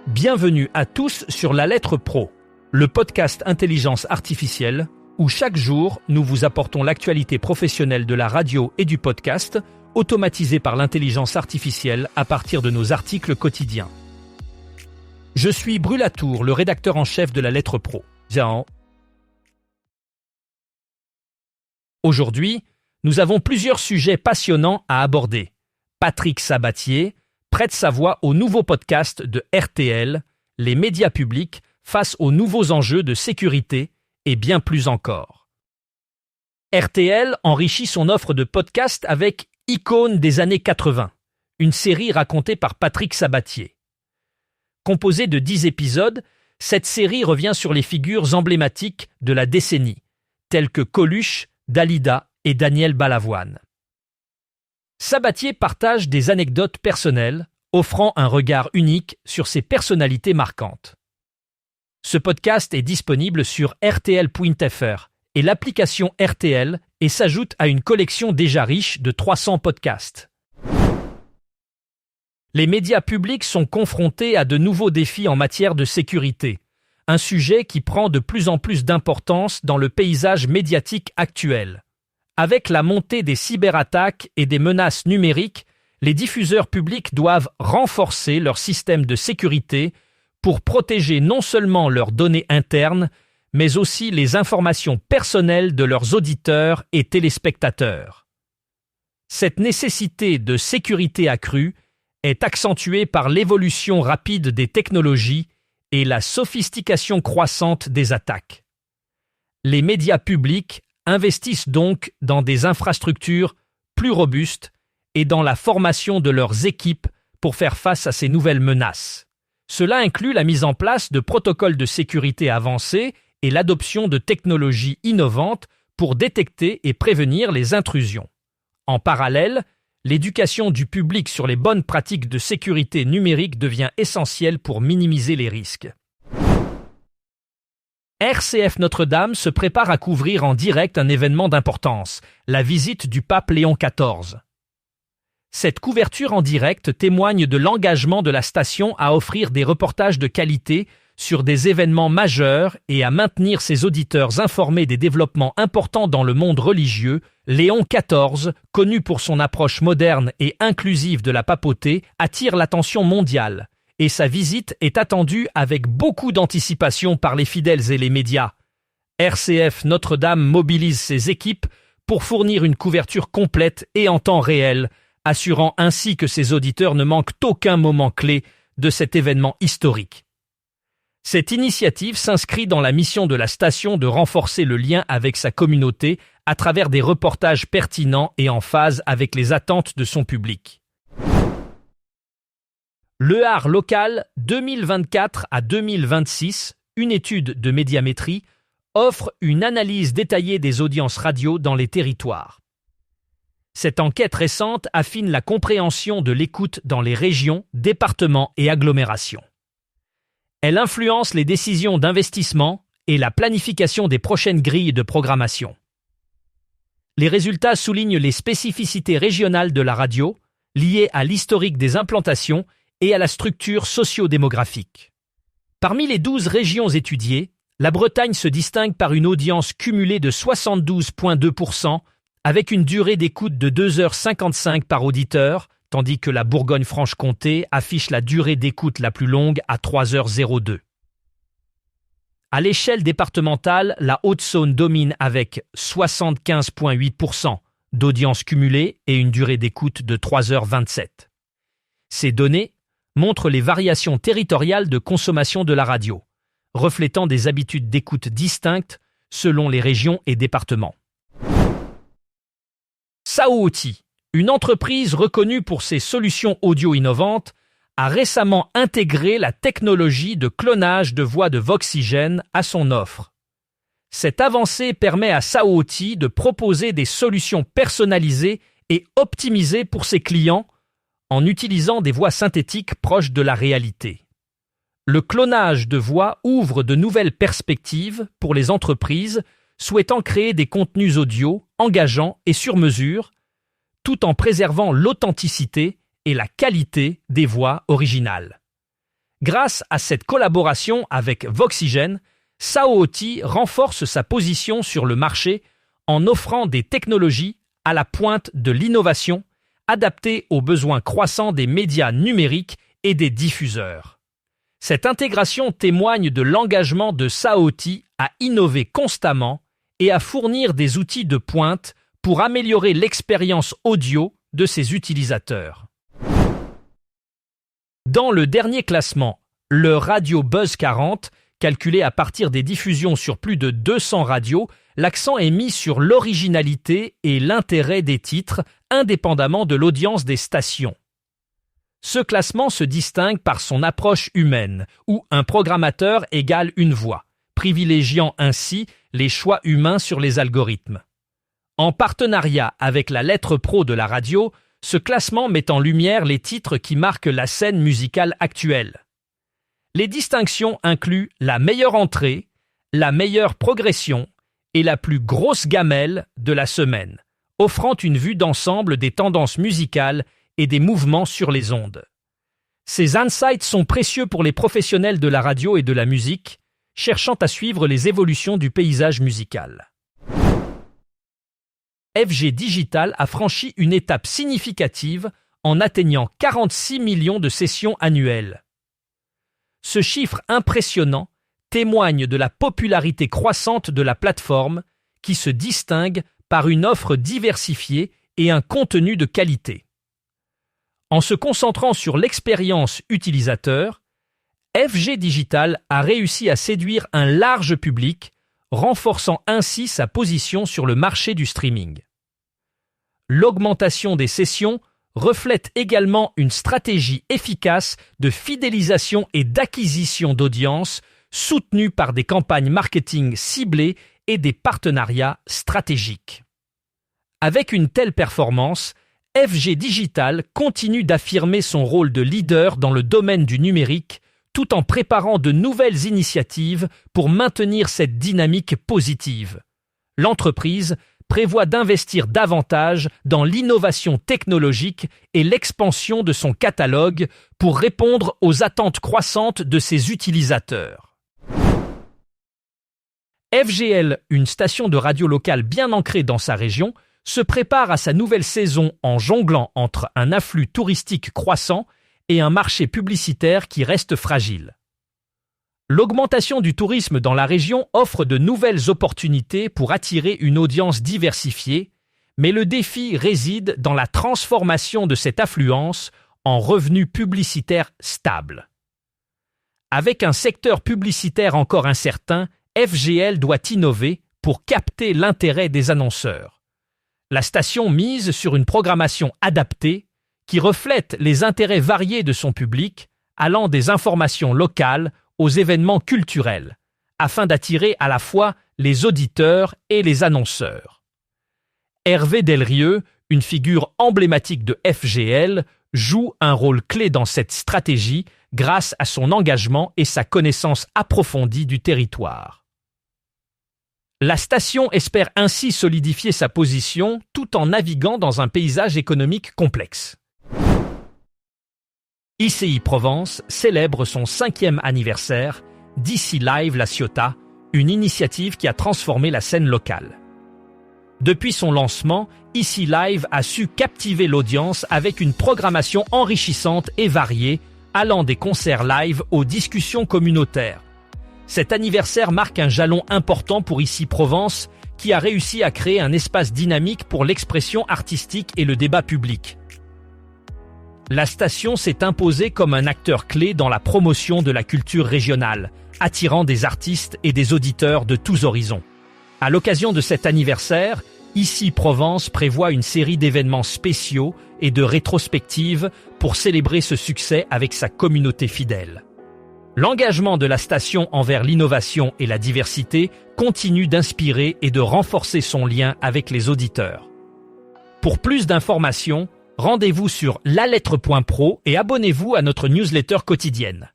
Bienvenue à tous sur La Lettre Pro, le podcast Intelligence Artificielle, où chaque jour, nous vous apportons l'actualité professionnelle de la radio et du podcast, automatisée par l'intelligence artificielle à partir de nos articles quotidiens. Je suis Brulatour, le rédacteur en chef de La Lettre Pro. Aujourd'hui, nous avons plusieurs sujets passionnants à aborder. Patrick Sabatier prête sa voix au nouveau podcast de RTL, les médias publics face aux nouveaux enjeux de sécurité et bien plus encore. RTL enrichit son offre de podcast avec Icônes des années 80, une série racontée par Patrick Sabatier. Composée de 10 épisodes, cette série revient sur les figures emblématiques de la décennie, telles que Coluche, Dalida et Daniel Balavoine. Sabatier partage des anecdotes personnelles, offrant un regard unique sur ces personnalités marquantes. Ce podcast est disponible sur rtl.fr et l'application RTL et s'ajoute à une collection déjà riche de 300 podcasts. Les médias publics sont confrontés à de nouveaux défis en matière de sécurité, un sujet qui prend de plus en plus d'importance dans le paysage médiatique actuel. Avec la montée des cyberattaques et des menaces numériques, les diffuseurs publics doivent renforcer leur système de sécurité pour protéger non seulement leurs données internes, mais aussi les informations personnelles de leurs auditeurs et téléspectateurs. Cette nécessité de sécurité accrue est accentuée par l'évolution rapide des technologies et la sophistication croissante des attaques. Les médias publics investissent donc dans des infrastructures plus robustes et dans la formation de leurs équipes pour faire face à ces nouvelles menaces. Cela inclut la mise en place de protocoles de sécurité avancés et l'adoption de technologies innovantes pour détecter et prévenir les intrusions. En parallèle, l'éducation du public sur les bonnes pratiques de sécurité numérique devient essentielle pour minimiser les risques. RCF Notre-Dame se prépare à couvrir en direct un événement d'importance, la visite du pape Léon XIV. Cette couverture en direct témoigne de l'engagement de la station à offrir des reportages de qualité sur des événements majeurs et à maintenir ses auditeurs informés des développements importants dans le monde religieux. Léon XIV, connu pour son approche moderne et inclusive de la papauté, attire l'attention mondiale. Et sa visite est attendue avec beaucoup d'anticipation par les fidèles et les médias. RCF Notre-Dame mobilise ses équipes pour fournir une couverture complète et en temps réel, assurant ainsi que ses auditeurs ne manquent aucun moment clé de cet événement historique. Cette initiative s'inscrit dans la mission de la station de renforcer le lien avec sa communauté à travers des reportages pertinents et en phase avec les attentes de son public. Le Art local 2024 à 2026, une étude de médiamétrie, offre une analyse détaillée des audiences radio dans les territoires. Cette enquête récente affine la compréhension de l'écoute dans les régions, départements et agglomérations. Elle influence les décisions d'investissement et la planification des prochaines grilles de programmation. Les résultats soulignent les spécificités régionales de la radio, liées à l'historique des implantations et à la structure socio-démographique. Parmi les 12 régions étudiées, la Bretagne se distingue par une audience cumulée de 72,2%, avec une durée d'écoute de 2h55 par auditeur, tandis que la Bourgogne-Franche-Comté affiche la durée d'écoute la plus longue à 3h02. À l'échelle départementale, la Haute-Saône domine avec 75,8% d'audience cumulée et une durée d'écoute de 3h27. Ces données montrent les variations territoriales de consommation de la radio, reflétant des habitudes d'écoute distinctes selon les régions et départements. Saooti, une entreprise reconnue pour ses solutions audio innovantes, a récemment intégré la technologie de clonage de voix de Voxygène à son offre. Cette avancée permet à Saooti de proposer des solutions personnalisées et optimisées pour ses clients en utilisant des voix synthétiques proches de la réalité. Le clonage de voix ouvre de nouvelles perspectives pour les entreprises souhaitant créer des contenus audio engageants et sur mesure, tout en préservant l'authenticité et la qualité des voix originales. Grâce à cette collaboration avec Voxygen, Saooti renforce sa position sur le marché en offrant des technologies à la pointe de l'innovation, adaptées aux besoins croissants des médias numériques et des diffuseurs. Cette intégration témoigne de l'engagement de Saooti à innover constamment et à fournir des outils de pointe pour améliorer l'expérience audio de ses utilisateurs. Dans le dernier classement, le Radio Buzz 40, calculé à partir des diffusions sur plus de 200 radios, l'accent est mis sur l'originalité et l'intérêt des titres, indépendamment de l'audience des stations. Ce classement se distingue par son approche humaine, où un programmateur égale une voix, privilégiant ainsi les choix humains sur les algorithmes. En partenariat avec la lettre pro de la radio, ce classement met en lumière les titres qui marquent la scène musicale actuelle. Les distinctions incluent la meilleure entrée, la meilleure progression et la plus grosse gamelle de la semaine, offrant une vue d'ensemble des tendances musicales et des mouvements sur les ondes. Ces insights sont précieux pour les professionnels de la radio et de la musique, cherchant à suivre les évolutions du paysage musical. FG Digital a franchi une étape significative en atteignant 46 millions de sessions annuelles. Ce chiffre impressionnant témoigne de la popularité croissante de la plateforme qui se distingue par une offre diversifiée et un contenu de qualité. En se concentrant sur l'expérience utilisateur, FG Digital a réussi à séduire un large public, renforçant ainsi sa position sur le marché du streaming. L'augmentation des sessions reflète également une stratégie efficace de fidélisation et d'acquisition d'audience soutenue par des campagnes marketing ciblées et des partenariats stratégiques. Avec une telle performance, FG Digital continue d'affirmer son rôle de leader dans le domaine du numérique tout en préparant de nouvelles initiatives pour maintenir cette dynamique positive. L'entreprise prévoit d'investir davantage dans l'innovation technologique et l'expansion de son catalogue pour répondre aux attentes croissantes de ses utilisateurs. FGL, une station de radio locale bien ancrée dans sa région, se prépare à sa nouvelle saison en jonglant entre un afflux touristique croissant et un marché publicitaire qui reste fragile. L'augmentation du tourisme dans la région offre de nouvelles opportunités pour attirer une audience diversifiée, mais le défi réside dans la transformation de cette affluence en revenus publicitaires stables. Avec un secteur publicitaire encore incertain, FGL doit innover pour capter l'intérêt des annonceurs. La station mise sur une programmation adaptée qui reflète les intérêts variés de son public, allant des informations locales aux événements culturels, afin d'attirer à la fois les auditeurs et les annonceurs. Hervé Delrieux, une figure emblématique de FGL, joue un rôle clé dans cette stratégie grâce à son engagement et sa connaissance approfondie du territoire. La station espère ainsi solidifier sa position tout en naviguant dans un paysage économique complexe. ICI Provence célèbre son 5e anniversaire d'ICI Live La Ciotat, une initiative qui a transformé la scène locale. Depuis son lancement, ICI Live a su captiver l'audience avec une programmation enrichissante et variée, allant des concerts live aux discussions communautaires. Cet anniversaire marque un jalon important pour ICI Provence, qui a réussi à créer un espace dynamique pour l'expression artistique et le débat public. La station s'est imposée comme un acteur clé dans la promotion de la culture régionale, attirant des artistes et des auditeurs de tous horizons. À l'occasion de cet anniversaire, ICI Provence prévoit une série d'événements spéciaux et de rétrospectives pour célébrer ce succès avec sa communauté fidèle. L'engagement de la station envers l'innovation et la diversité continue d'inspirer et de renforcer son lien avec les auditeurs. Pour plus d'informations, rendez-vous sur lalettre.pro et abonnez-vous à notre newsletter quotidienne.